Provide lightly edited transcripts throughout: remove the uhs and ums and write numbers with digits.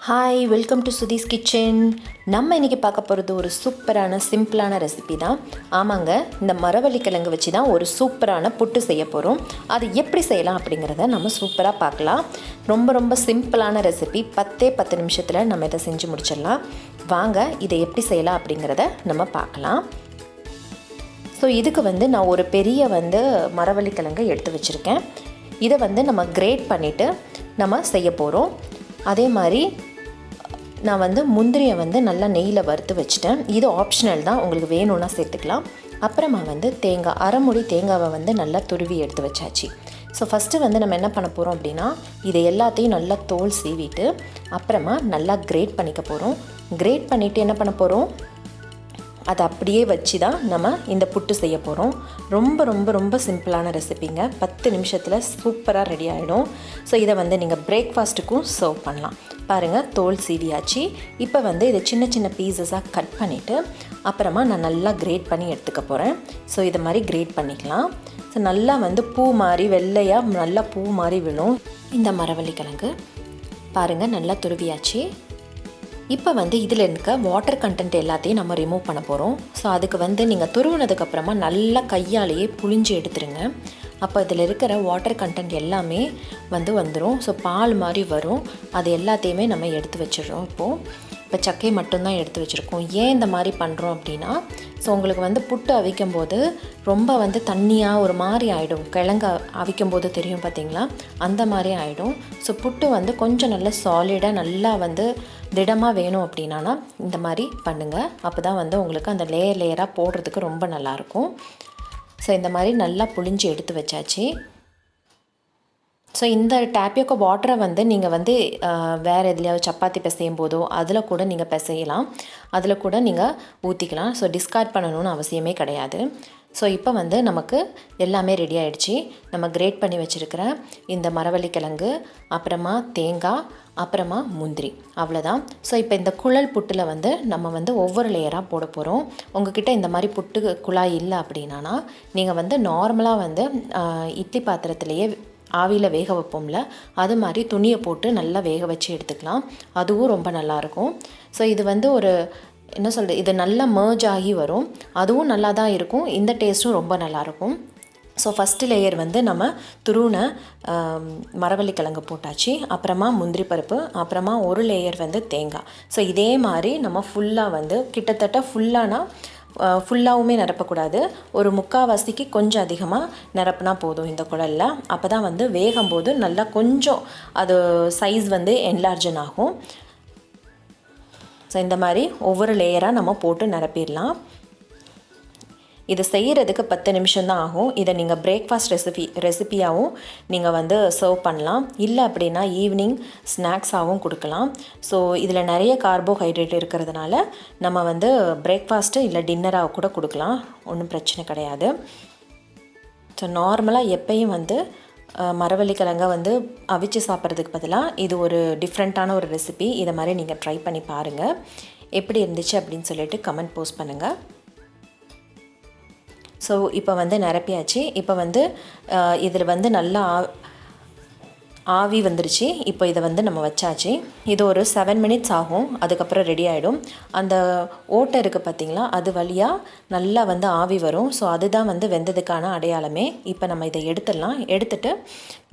Hi, welcome to Sudhi's kitchen. நம்ம இன்றைக்கி பார்க்க போகிறது ஒரு சூப்பரான சிம்பிளான ரெசிபி தான். ஆமாங்க, இந்த மரவள்ளி கிழங்கு வச்சு தான் ஒரு சூப்பரான புட்டு செய்ய போகிறோம். அது எப்படி செய்யலாம் அப்படிங்கிறத நம்ம சூப்பராக பார்க்கலாம். ரொம்ப சிம்பிளான ரெசிபி. 10 நிமிஷத்தில் நம்ம இதை செஞ்சு முடிச்சிடலாம். வாங்க இதை எப்படி செய்யலாம் அப்படிங்கிறத நம்ம பார்க்கலாம். ஸோ இதுக்கு நான் ஒரு பெரிய மரவள்ளி கிழங்கை எடுத்து வச்சுருக்கேன். இதை நம்ம கிரேட் பண்ணிவிட்டு நம்ம செய்ய போகிறோம். அதே மாதிரி நான் முந்திரியை நல்லா நெய்யில் வறுத்து வச்சுட்டேன். இது ஆப்ஷனல் தான், உங்களுக்கு வேணும்னா சேர்த்துக்கலாம். அப்புறமா தேங்காய், அரை மூடி தேங்காவை நல்லா துருவி எடுத்து வச்சாச்சு. ஸோ ஃபஸ்ட்டு நம்ம என்ன பண்ண போகிறோம் அப்படின்னா, இதை எல்லாத்தையும் நல்லா தோல் சீவிட்டு அப்புறமா நல்லா கிரேட் பண்ணிக்க போகிறோம். கிரேட் பண்ணிவிட்டு என்ன பண்ண போகிறோம், அதை அப்படியே வச்சு தான் நம்ம இந்த புட்டு செய்ய போகிறோம். ரொம்ப சிம்பிளான ரெசிபிங்க. 10 நிமிஷத்தில் சூப்பராக ரெடி ஆகிடும். ஸோ இதை நீங்கள் பிரேக்ஃபாஸ்ட்டுக்கும் சர்வ் பண்ணலாம். பாருங்கள், தோல் சீவியாச்சு. இப்போ இதை சின்ன பீசஸாக கட் பண்ணிவிட்டு அப்புறமா நான் நல்லா கிரேட் பண்ணி எடுத்துக்க போகிறேன். ஸோ இதை மாதிரி கிரேட் பண்ணிக்கலாம். ஸோ நல்லா பூ மாதிரி வெள்ளையாக நல்லா பூ மாதிரி விழும் இந்த மரவள்ளி கிழங்கு. பாருங்கள், நல்லா துருவியாச்சு. இப்போ இதில் இருக்க வாட்டர் கண்டென்ட் எல்லாத்தையும் நம்ம ரிமூவ் பண்ண போகிறோம். ஸோ அதுக்கு நீங்கள் துருவினதுக்கப்புறமா நல்லா கையாலேயே புழிஞ்சு எடுத்துருங்க. அப்போ இதில் இருக்கிற வாட்டர் கண்டென்ட் எல்லாமே வந்துடும். ஸோ பால் மாதிரி வரும். அது எல்லாத்தையுமே நம்ம எடுத்து வச்சிடுறோம். இப்போ சக்கையை மட்டும்தான் எடுத்து வச்சுருக்கோம். ஏன் இந்த மாதிரி பண்ணுறோம் அப்படின்னா, ஸோ உங்களுக்கு புட்டு அவிக்கும் போது ரொம்ப தண்ணியாக ஒரு மாதிரி ஆகிடும். கிழங்கு அவிக்கும் போது தெரியும் பார்த்தீங்களா, அந்த மாதிரி ஆகிடும். ஸோ புட்டு கொஞ்சம் நல்லா சாலிடாக நல்லா திடமாக வேணும் அப்படின்னா இந்த மாதிரி பண்ணுங்கள். அப்போ தான் உங்களுக்கு அந்த லேயராக போடுறதுக்கு ரொம்ப நல்லாயிருக்கும். ஸோ இந்த மாதிரி நல்லா புழிஞ்சு எடுத்து வச்சாச்சு. ஸோ இந்த டேப்பியோக்கா வாட்டரை நீங்கள் வேறு எதுலையாவது சப்பாத்தி பிசையும் போதோ அதில் கூட நீங்கள் பிசையலாம். அதில் கூட நீங்கள் ஊற்றிக்கலாம். ஸோ டிஸ்கார்ட் பண்ணணும்னு அவசியமே கிடையாது. ஸோ இப்போ நமக்கு எல்லாமே ரெடி ஆகிடுச்சு. நம்ம கிரேட் பண்ணி வச்சுருக்கிற இந்த மரவள்ளி கிழங்கு, அப்புறமா தேங்காய், அப்புறமா முந்திரி, அவ்வளோதான். ஸோ இப்போ இந்த குழல் புட்டில் நம்ம ஒவ்வொரு லேயராக போட போகிறோம். உங்ககிட்ட இந்த மாதிரி புட்டு குழாய் இல்லை அப்படின்னா நீங்கள் நார்மலாக இட்லி பாத்திரத்துலேயே ஆவியில் வேக வைப்போம்ல, அது மாதிரி துணியை போட்டு நல்லா வேக வச்சு எடுத்துக்கலாம். அதுவும் ரொம்ப நல்லாயிருக்கும். ஸோ இது ஒரு என்ன சொல்கிறது, இது நல்லா மர்ஜ் ஆகி வரும். அதுவும் நல்லா தான் இருக்கும். இந்த டேஸ்ட்டும் ரொம்ப நல்லாயிருக்கும். ஸோ ஃபஸ்ட்டு லேயர் நம்ம துருவின மரவள்ளி கிழங்கு போட்டாச்சு. அப்புறமா முந்திரி பருப்பு, அப்புறமா ஒரு லேயர் தேங்காய். ஸோ இதே மாதிரி நம்ம ஃபுல்லாக கிட்டத்தட்ட ஃபுல்லாகவுமே நிரப்பக்கூடாது. ஒரு முக்கால்வாசிக்கு கொஞ்சம் அதிகமாக நிரப்புனா போதும் இந்த குழலில். அப்போ தான் வேகும்போது நல்லா கொஞ்சம் அது சைஸ் என்லார்ஜன் ஆகும். ஸோ இந்த மாதிரி ஒவ்வொரு லேயராக நம்ம போட்டு நிரப்பிடலாம். இது செய்கிறதுக்கு 10 நிமிஷம் தான் ஆகும். இதை நீங்கள் பிரேக்ஃபாஸ்ட் ரெசிபியாகவும் நீங்கள் சர்வ் பண்ணலாம். இல்லை அப்படின்னா ஈவினிங் ஸ்நாக்ஸாகவும் கொடுக்கலாம். ஸோ இதில் நிறைய கார்போஹைட்ரேட் இருக்கிறதுனால நம்ம பிரேக்ஃபாஸ்ட்டு இல்லை டின்னராக கூட கொடுக்கலாம். ஒன்றும் பிரச்சனை கிடையாது. ஸோ நார்மலாக எப்பயும் மரவள்ளி கிழங்கை அவிச்சு சாப்பிட்றதுக்கு பதிலாக இது ஒரு டிஃப்ரெண்ட்டான ஒரு ரெசிபி. இதை மாதிரி நீங்கள் ட்ரை பண்ணி பாருங்கள். எப்படி இருந்துச்சு அப்படின்னு சொல்லிட்டு கமெண்ட் போஸ்ட் பண்ணுங்கள். ஸோ இப்போ நிரப்பியாச்சு. இப்போ இதில் நல்லா ஆவி வந்துருச்சு. இப்போ இதை நம்ம வச்சாச்சு. இது ஒரு 7 மினிட்ஸ் ஆகும். அதுக்கப்புறம் ரெடி ஆகிடும். அந்த ஓட்டை இருக்குது பார்த்திங்களா, அது வழியாக நல்லா ஆவி வரும். ஸோ அதுதான் வெந்ததுக்கான அடையாளமே. இப்போ நம்ம இதை எடுத்துடலாம். எடுத்துட்டு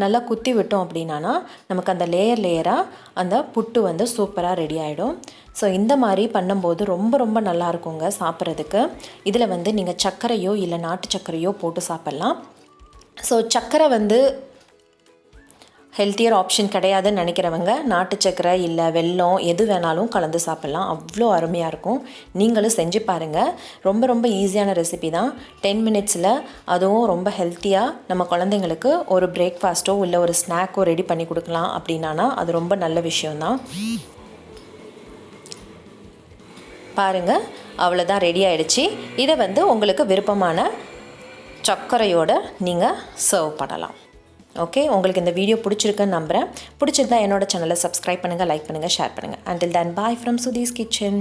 நல்லா குத்தி விட்டோம் அப்படின்னா நமக்கு அந்த லேயராக அந்த புட்டு சூப்பராக ரெடி ஆகிடும். ஸோ இந்த மாதிரி பண்ணும்போது ரொம்ப நல்லா இருக்குங்க சாப்பிட்றதுக்கு. இதில் நீங்கள் சர்க்கரையோ இல்லை நாட்டு சர்க்கரையோ போட்டு சாப்பிட்லாம். ஸோ சர்க்கரை ஹெல்த்தியர் ஆப்ஷன் கிடையாதுன்னு நினைக்கிறவங்க நாட்டு சர்க்கரை இல்லை வெல்லம் எது வேணாலும் கலந்து சாப்பிட்லாம். அவ்வளோ அருமையாக இருக்கும். நீங்களும் செஞ்சு பாருங்கள். ரொம்ப ஈஸியான ரெசிபி தான். 10 மினிட்ஸில் அதுவும் ரொம்ப ஹெல்த்தியாக நம்ம குழந்தைங்களுக்கு ஒரு பிரேக்ஃபாஸ்ட்டோ இல்லை ஒரு ஸ்நாக்கோ ரெடி பண்ணி கொடுக்கலாம் அப்படின்னா அது ரொம்ப நல்ல விஷயந்தான். பாருங்கள், அவ்வளோதான், ரெடி ஆகிடுச்சு. இதை உங்களுக்கு விருப்பமான சர்க்கரையோடு நீங்கள் சர்வ் பண்ணலாம். ஓகே, உங்களுக்கு இந்த வீடியோ பிடிச்சிருக்குன்னு நம்புகிறேன். பிடிச்சிருந்தா என்னோட சேனலை சப்ஸ்கிரைப் பண்ணுங்கள், லைக் பண்ணுங்கள், ஷேர் பண்ணுங்கள். Until then, bye from Sudhi's Kitchen.